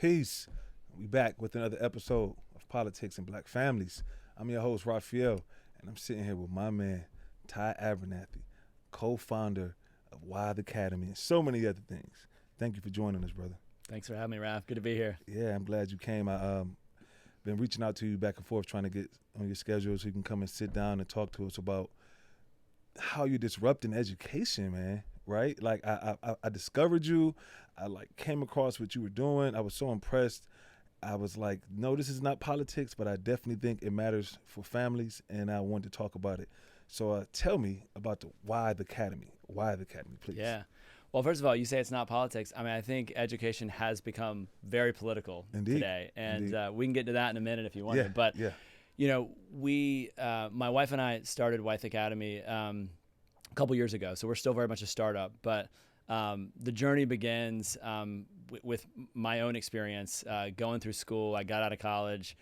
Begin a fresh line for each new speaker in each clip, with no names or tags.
Peace. We back with another episode of Politics and Black Families. I'm your host, Raphael, and I'm sitting here with my man, Ty Abernathy, co-founder of Wythe Academy and so many other things. Thank you for joining us, brother.
Thanks for having me, Raph. Good to be here.
Yeah, I'm glad you came. I've been reaching out to you back and forth trying to get on your schedule so you can come and sit down and talk to us about how you're disrupting education, man. Right? Like I discovered you. I came across what you were doing. I was so impressed. I was like, no, this is not politics, but I definitely think it matters for families, and I wanted to talk about it. So tell me about the Wythe Academy. Wythe Academy, please.
Yeah. Well, first of all, you say it's not politics. I mean, I think education has become very political today, and we can get to that in a minute if you want to. But you know, my wife and I started Wythe Academy a couple years ago, so we're still very much a startup. But the journey begins with my own experience going through school. I got out of college,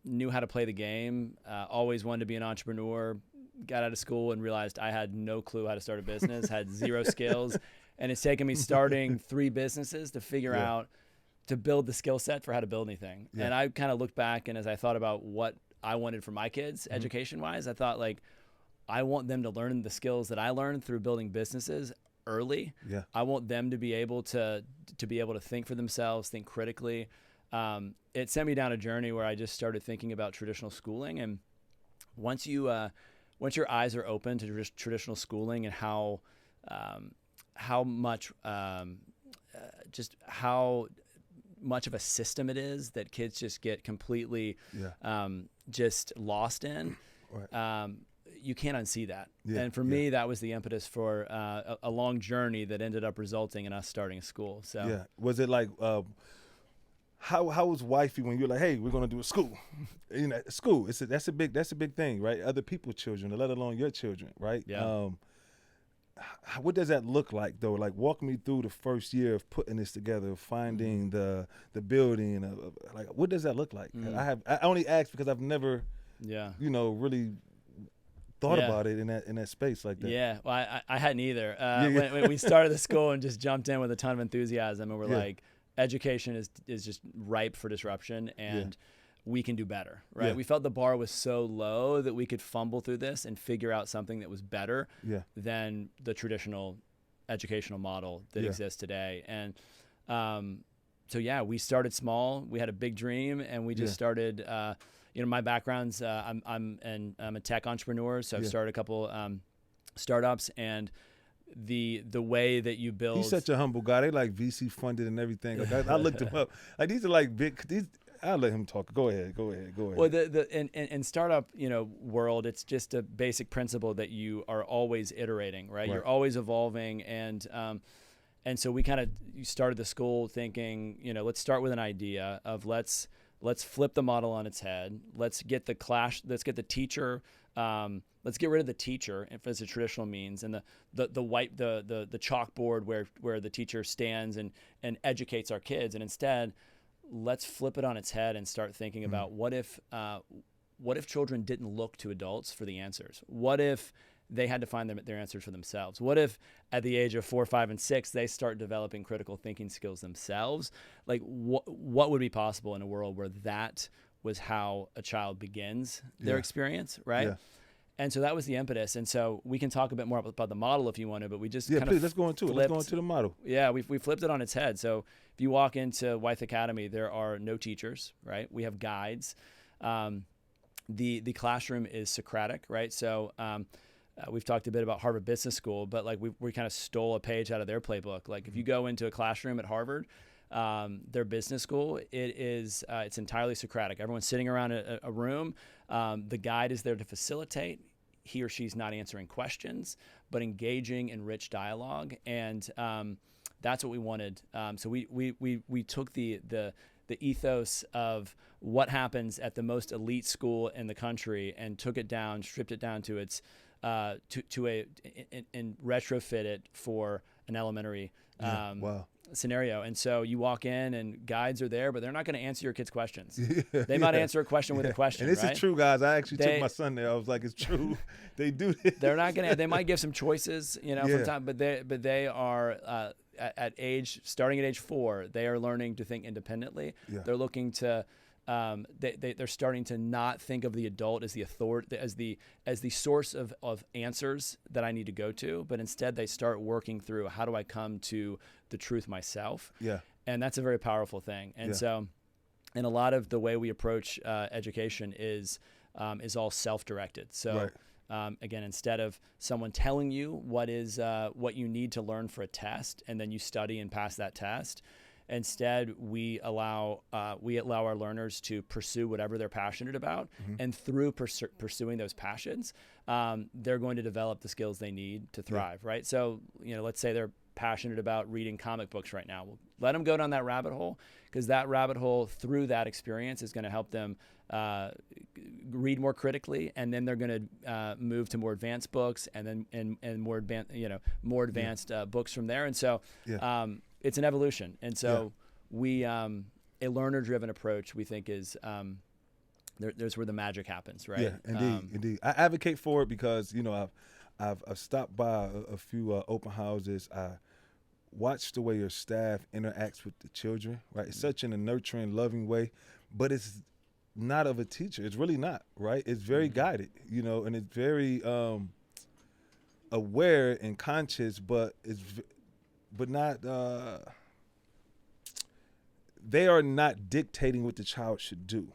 knew how to play the game, always wanted to be an entrepreneur. Got out of school and realized I had no clue how to start a business, had zero skills, and it's taken me starting 3 businesses to figure out to build the skill set for how to build anything. And I kind of looked back, and as I thought about what I wanted for my kids education-wise, I thought, like, I want them to learn the skills that I learned through building businesses early. I want them to be able to think for themselves, think critically. It sent me down a journey where I just started thinking about traditional schooling, and once your eyes are open to traditional schooling and how much of a system it is that kids just get completely just lost in, you can't unsee that. And for me, that was the impetus for a long journey that ended up resulting in us starting a school. So
was it like how was wifey when you're like, hey, we're gonna do a school? You know, school. That's a big thing, right? Other people's children, let alone your children, right? What does that look like though? Like, walk me through the first year of putting this together, finding the building, like, what does that look like? I only ask because I've never, really thought about it in that space like that.
Yeah, well, I hadn't either. When we started the school and just jumped in with a ton of enthusiasm, and we're like, education is just ripe for disruption, and we can do better, right? We felt the bar was so low that we could fumble through this and figure out something that was better than the traditional educational model that exists today. And so we started small. We had a big dream, and we just started. My background's I'm a tech entrepreneur, so I've started a couple startups, and the way that you build.
He's such a humble guy. They like VC funded and everything. Like I looked him up. Like, these are like big. I'll let him talk. Go ahead.
Well, in startup world, it's just a basic principle that you are always iterating, right? You're always evolving, and so we kind of started the school thinking, let's start with an idea of let's flip the model on its head. Let's get the clash. Let's get the teacher. Let's get rid of the teacher, if it's a traditional means, and the chalkboard where the teacher stands and educates our kids, and instead, let's flip it on its head and start thinking about what if children didn't look to adults for the answers? What if they had to find their answers for themselves? What if at the age of 4, 5, and 6, they start developing critical thinking skills themselves? Like, what would be possible in a world where that was how a child begins their experience, right? And so that was the impetus. And so we can talk a bit more about the model if you want to, but we just
let's go into it. Let's go into the model.
Yeah, we flipped it on its head. So if you walk into Wythe Academy, there are no teachers, right? We have guides. The classroom is Socratic, right? So we've talked a bit about Harvard Business School, but like we kind of stole a page out of their playbook. Like, if you go into a classroom at Harvard, their business school, it's entirely Socratic. Everyone's sitting around a room. The guide is there to facilitate. He or she's not answering questions, but engaging in rich dialogue, and that's what we wanted. So we took the ethos of what happens at the most elite school in the country and took it down, stripped it down to its and retrofit it for an elementary scenario. And so you walk in and guides are there, but they're not going to answer your kids' questions. They might answer a question with a question.
And this is true, guys. I actually took my son there. I was like, it's true. They do this.
They're not going to, they might give some choices, from time, but they are, starting at age 4, they are learning to think independently.
Yeah.
They're looking to, they're starting to not think of the adult as the authority, as the source of answers that I need to go to, but instead they start working through, how do I come to the truth myself?
Yeah.
And that's a very powerful thing. And so, and a lot of the way we approach education is all self-directed. So again, instead of someone telling you what you need to learn for a test, and then you study and pass that test, instead we allow our learners to pursue whatever they're passionate about, and through pursuing those passions, they're going to develop the skills they need to thrive. Right. So let's say they're passionate about reading comic books right now. We'll let them go down that rabbit hole, because that rabbit hole, through that experience, is going to help them read more critically, and then they're going to move to more advanced books, and then and more advanced books from there. And so it's an evolution. And so we a learner-driven approach, we think, is there's where the magic happens, right?
Yeah, indeed. I advocate for it because I've stopped by a few open houses. I watched the way your staff interacts with the children, right? It's such in a nurturing, loving way, but it's not of a teacher. It's really not, right? It's very guided, and it's very aware and conscious, but not. They are not dictating what the child should do,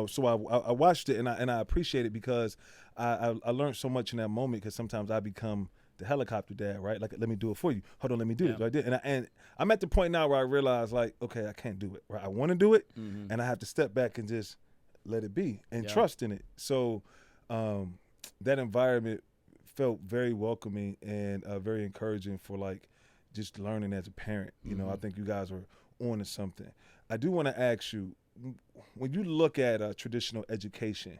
So I watched it, and I appreciate it, because I learned so much in that moment, because sometimes I become the helicopter dad, right? Like, let me do it for you. Hold on, let me do it. Right? And I'm at the point now where I realize, like, okay, I can't do it. Right? I want to do it, and I have to step back and just let it be and trust in it. So that environment felt very welcoming and very encouraging for, like, just learning as a parent. I think you guys are on to something. I do want to ask you, when you look at traditional education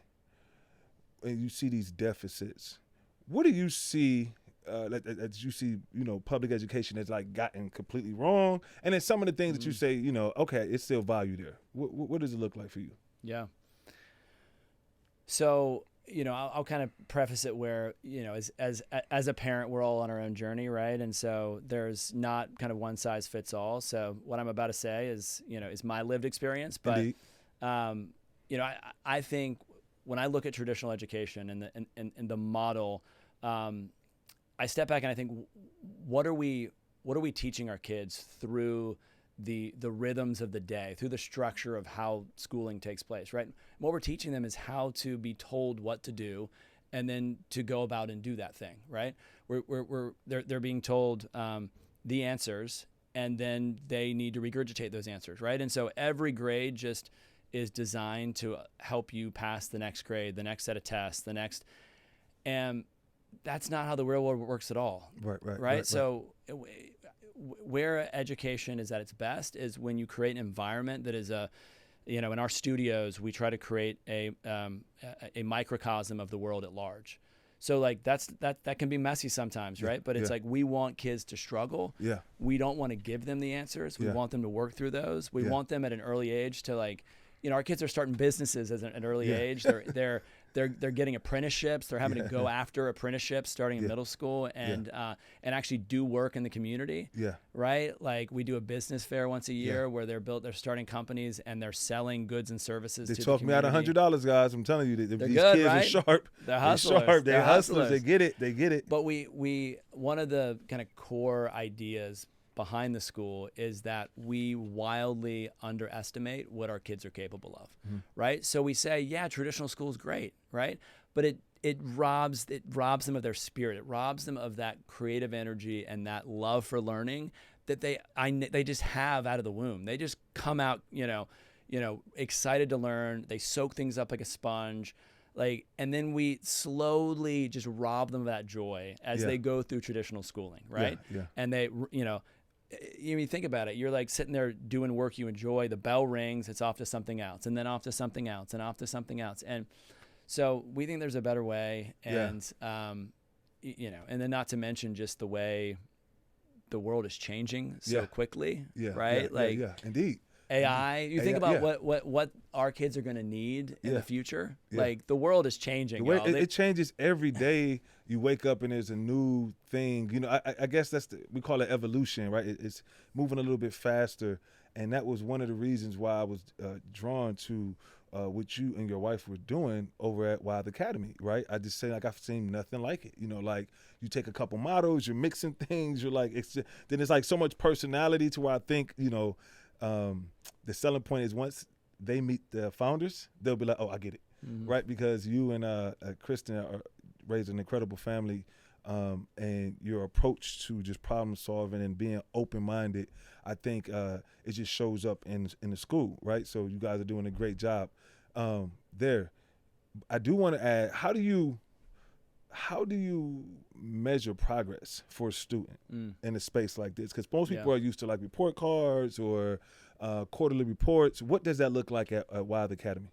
and you see these deficits, what do you see that you see, public education has, like, gotten completely wrong? And then some of the things that you say, okay, it's still value there. What does it look like for you?
Yeah. So, I'll kind of preface it where, as a parent, we're all on our own journey, right? And so there's not kind of one size fits all. So what I'm about to say is my lived experience. But, I think when I look at traditional education and the model, I step back and I think, what are we teaching our kids through the rhythms of the day, through the structure of how schooling takes place, right? What we're teaching them is how to be told what to do, and then to go about and do that thing, right? They're being told the answers, and then they need to regurgitate those answers, right? And so every grade just is designed to help you pass the next grade, the next set of tests, and that's not how the real world works at all. Right. So where education is at its best is when you create an environment that is in our studios, we try to create a microcosm of the world at large. So, like, that can be messy sometimes, right? But it's like, we want kids to struggle. Yeah. We don't want to give them the answers. We want them to work through those. We want them at an early age to, like, our kids are starting businesses at an early age. They're getting apprenticeships. They're having to go after apprenticeships starting in middle school and actually do work in the community. Yeah. Right? Like, we do a business fair once a year where they're starting companies and they're selling goods and services to the community. They talk me out $100, guys. I'm telling you, these good,
kids
right?
are sharp.
They're hustlers.
They're hustlers. They get it.
But we one of the kind of core ideas behind the school is that we wildly underestimate what our kids are capable of, right? So we say, traditional school is great, right? But it robs them of their spirit. It robs them of that creative energy and that love for learning that they just have out of the womb. They just come out, excited to learn. They soak things up like a sponge. And then we slowly just rob them of that joy as they go through traditional schooling, right? Yeah. And they, you think about it, you're like sitting there doing work you enjoy, the bell rings, it's off to something else, and then off to something else, and off to something else. And so we think there's a better way, and and then not to mention just the way the world is changing so quickly, right?
Indeed.
AI. You think about what our kids are going to need in the future. Like the world is changing.
The way it changes every day. You wake up and there's a new thing. You know, I guess we call it evolution, right? It's moving a little bit faster, and that was one of the reasons why I was drawn to what you and your wife were doing over at Wythe Academy, right? I just say, like, I've seen nothing like it. You know, like, you take a couple models, you're mixing things, you're like, then it's like so much personality to where I think, you know, the selling point is once they meet the founders, they'll be like, oh, I get it, right? Because you and Kristen raised an incredible family, and your approach to just problem solving and being open-minded, I think it just shows up in the school, right? So you guys are doing a great job there. I do want to add, how do you measure progress for a student in a space like this? Because most people are used to like report cards or quarterly reports. What does that look like at Wythe Academy?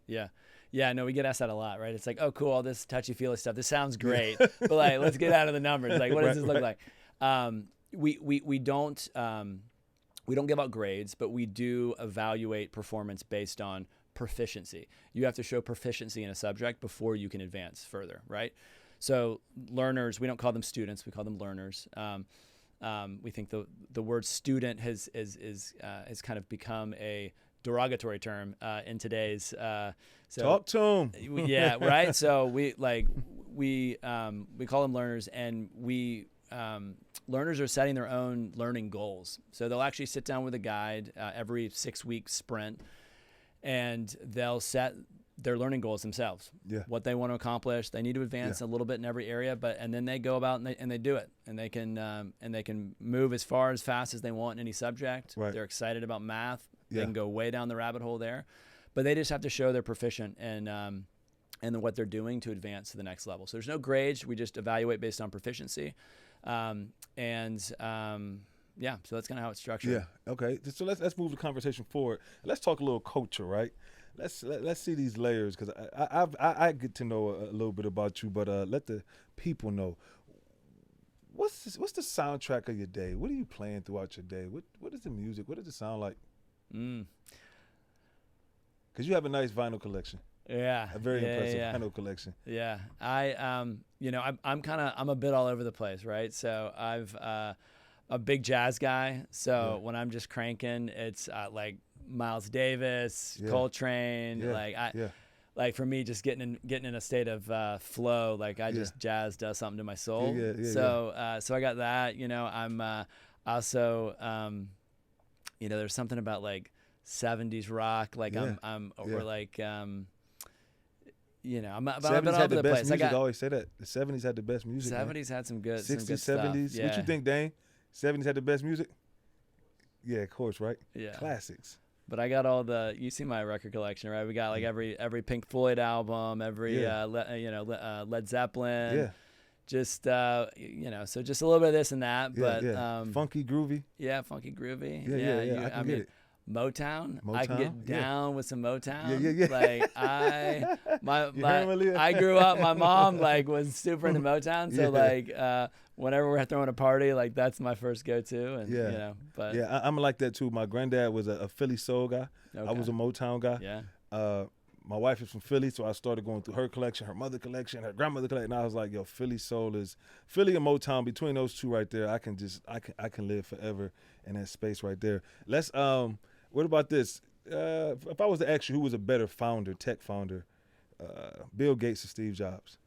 Yeah, no, we get asked that a lot, right? It's like, oh, cool, all this touchy-feely stuff. This sounds great, but like, let's get out of the numbers. Like, what does this look like? We don't give out grades, but we do evaluate performance based on proficiency. You have to show proficiency in a subject before you can advance further, right? So learners, we don't call them students, we call them learners. We think the word student has kind of become a derogatory term in today's. So
talk to them.
Yeah, right. So we call them learners, and learners are setting their own learning goals. So they'll actually sit down with a guide every 6-week sprint, and they'll set their learning goals themselves. What they want to accomplish. They need to advance a little bit in every area, and then they go about and they do it, and they can move as fast as they want in any subject.
Right.
They're excited about math. They can go way down the rabbit hole there, but they just have to show they're proficient and what they're doing to advance to the next level. So there's no grades. We just evaluate based on proficiency, so that's kind of how it's structured.
Yeah. Okay. So let's move the conversation forward. Let's talk a little culture, right? Let's see these layers, because I get to know a little bit about you, but let the people know. What's the soundtrack of your day? What are you playing throughout your day? What is the music? What does it sound like? Because you have a nice vinyl collection.
Yeah.
A very impressive vinyl collection.
Yeah. I'm a bit all over the place, right? So I've a big jazz guy. So when I'm just cranking, it's like Miles Davis, Coltrane, like for me, just getting in a state of flow, like just jazz does something to my soul. So I got that. You know, I'm also there's something about like 70s rock, like I'm or like I'm a bit all over the place.
I always say that the 70s had the best music.
70s had some good
60s,
some good
70s.
Stuff.
What you think, Dane? 70s had the best music? Yeah, of course, right?
Yeah.
Classics.
But I got you see my record collection, right? We got like every Pink Floyd album, every Led Zeppelin.
Yeah.
Just so just a little bit of this and that, but
funky groovy.
Yeah, funky groovy.
Yeah. I get it.
Motown. I can get down with some Motown.
Yeah.
Like I grew up. My mom like was super into Motown, so whenever we're throwing a party, like that's my first go-to. And
I'm like that too. My granddad was a Philly soul guy. Okay. I was a Motown guy.
Yeah.
My wife is from Philly, so I started going through her collection, her mother collection, her grandmother collection. And I was like, yo, Philly soul is Philly and Motown. Between those two right there, I can live forever in that space right there. Let's what about this? If I was to ask you who was a better founder, tech founder, Bill Gates or Steve Jobs?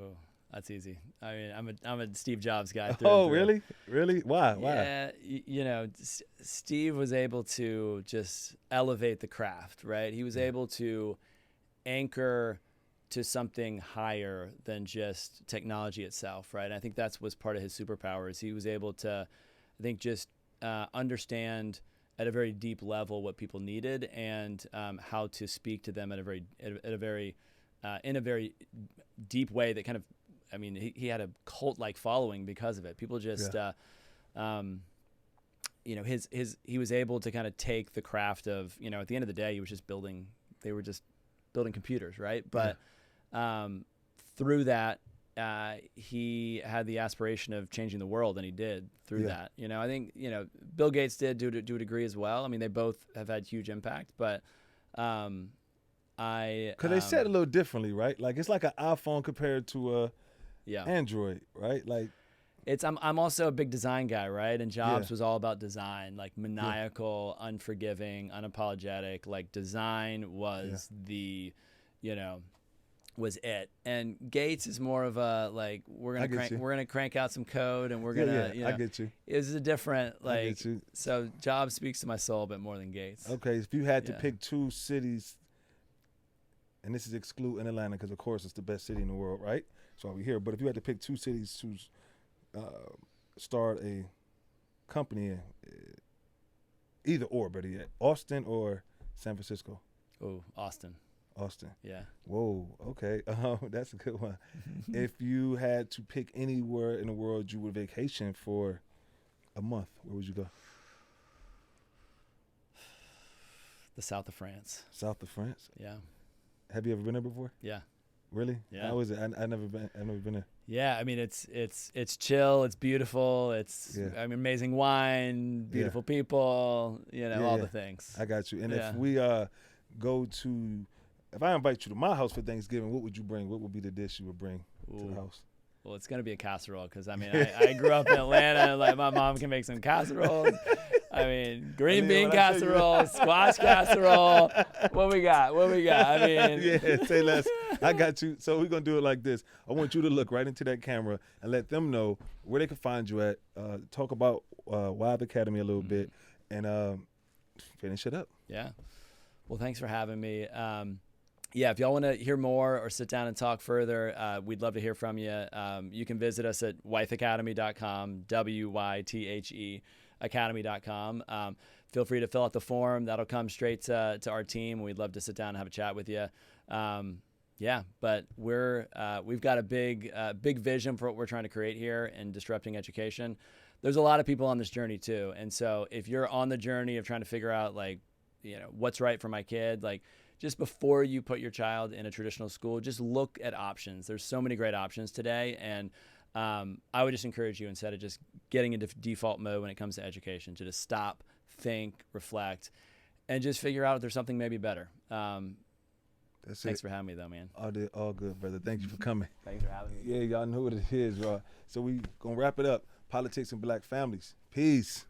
Oh, that's easy. I mean, I'm a Steve Jobs guy.
Oh, really? Really? Why?
Yeah, Steve was able to just elevate the craft, right? He was able to anchor to something higher than just technology itself, right? And I think was part of his superpowers. He was able to, I think, just understand at a very deep level what people needed and how to speak to them in a very deep way that kind of, I mean, he had a cult-like following because of it. People just, he was able to kind of take the craft of, at the end of the day, they were just building computers, right? But through that, he had the aspiration of changing the world, and he did through that. You know, I think, you know, Bill Gates did to a degree as well. I mean, they both have had huge impact, but because
they said a little differently, right? Like it's like an iPhone compared to a Android, right? Like
I'm also a big design guy, right? And Jobs was all about design, like maniacal, unforgiving, unapologetic. Like design was the, you know, was it. And Gates is more of a like we're gonna crank out some code and we're gonna you know,
I get you.
It's a different like so Jobs speaks to my soul a bit more than Gates.
Okay, if you had to pick two cities, and this is excluding Atlanta because of course it's the best city in the world, right? So we're here. But if you had to pick two cities to start a company, either or, better yet, Austin or San Francisco?
Oh, Austin.
Austin.
Yeah.
Whoa. Okay. That's a good one. If you had to pick anywhere in the world you would vacation for a month, where would you go?
The south of France.
South of France?
Yeah.
Have you ever been there before?
Yeah.
Really?
Yeah.
How is it? I've never been there.
Yeah, I mean it's chill, it's beautiful, it's I mean amazing wine, beautiful people, you know, all the things.
I got you. And if we if I invite you to my house for Thanksgiving, what would you bring? What would be the dish you would bring to the house?
Well, it's gonna be a casserole because I mean I grew up in Atlanta and like my mom can make some casseroles. I mean, green bean casserole, squash casserole. What we got? I mean,
say less. I got you. So we're going to do it like this. I want you to look right into that camera and let them know where they can find you at. Talk about Wythe Academy a little bit and finish it up.
Yeah. Well, thanks for having me. If y'all want to hear more or sit down and talk further, we'd love to hear from you. You can visit us at wytheacademy.com, WYTHE. academy.com. Feel free to fill out the form. That'll come straight to our team. We'd love to sit down and have a chat with you. But we've got a big vision for what we're trying to create here in disrupting education. There's a lot of people on this journey too. And so if you're on the journey of trying to figure out like, you know, what's right for my kid, like just before you put your child in a traditional school, just look at options. There's so many great options today. And I would just encourage you, instead of just getting into default mode when it comes to education, to just stop, think, reflect, and just figure out if there's something maybe better. Thanks for having me, though, man.
All good, brother. Thank you for coming.
Thanks for having me.
Yeah, y'all know what it is, bro. So we going to wrap it up. Politics and Black families. Peace.